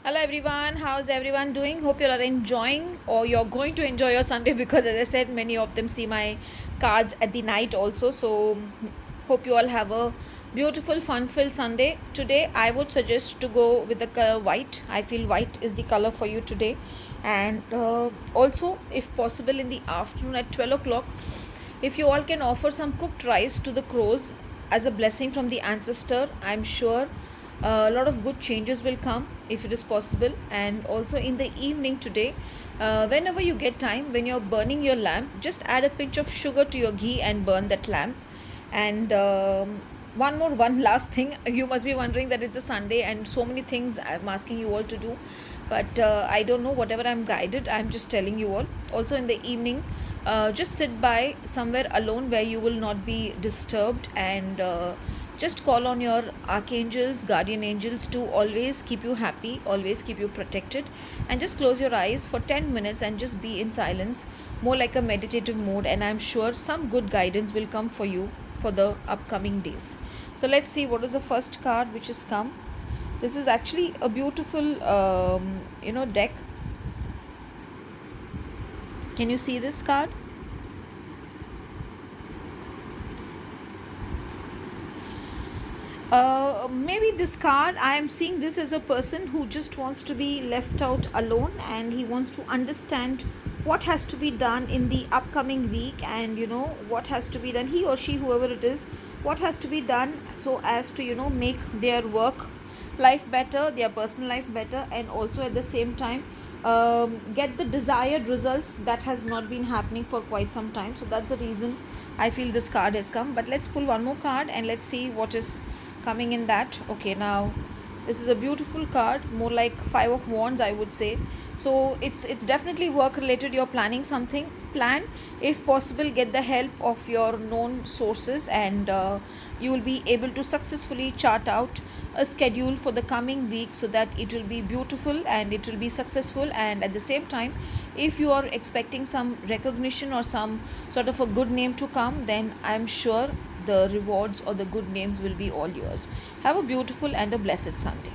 Hello everyone, how's everyone doing? Hope you are enjoying or you're going to enjoy your Sunday because, as I said, many of them see my cards at the night also. So, hope you all have a beautiful, fun filled Sunday. Today, I would suggest to go with the color white. I feel white is the color for you today, and also, if possible, in the afternoon at 12 o'clock, if you all can offer some cooked rice to the crows as a blessing from the ancestor, I'm sure a lot of good changes will come if it is possible. And also in the evening today, whenever you get time, when you're burning your lamp, just add a pinch of sugar to your ghee and burn that lamp. And one last thing, you must be wondering that it's a Sunday and so many things I'm asking you all to do, but I don't know, whatever I'm guided, I'm just telling you all. Also in the evening, just sit by somewhere alone where you will not be disturbed, and just call on your archangels, guardian angels to always keep you happy, always keep you protected, and just close your eyes for 10 minutes and just be in silence, more like a meditative mode, and I'm sure some good guidance will come for you for the upcoming days. So let's see what is the first card which has come. This is actually a beautiful deck. Can you see this card? Maybe this card, I am seeing this as a person who just wants to be left out alone, and he wants to understand what has to be done in the upcoming week, and what has to be done, he or she, whoever it is, what has to be done so as to make their work life better, their personal life better, and also at the same time get the desired results that has not been happening for quite some time. So that's the reason I feel this card has come. But let's pull one more card and let's see what is coming in that. Okay, now this is a beautiful card, more like Five of Wands, I would say. So it's definitely work related. You're planning something. Plan, if possible, get the help of your known sources, and you will be able to successfully chart out a schedule for the coming week so that it will be beautiful and it will be successful. And at the same time, if you are expecting some recognition or some sort of a good name to come, then I'm sure the rewards or the good names will be all yours. Have a beautiful and a blessed Sunday.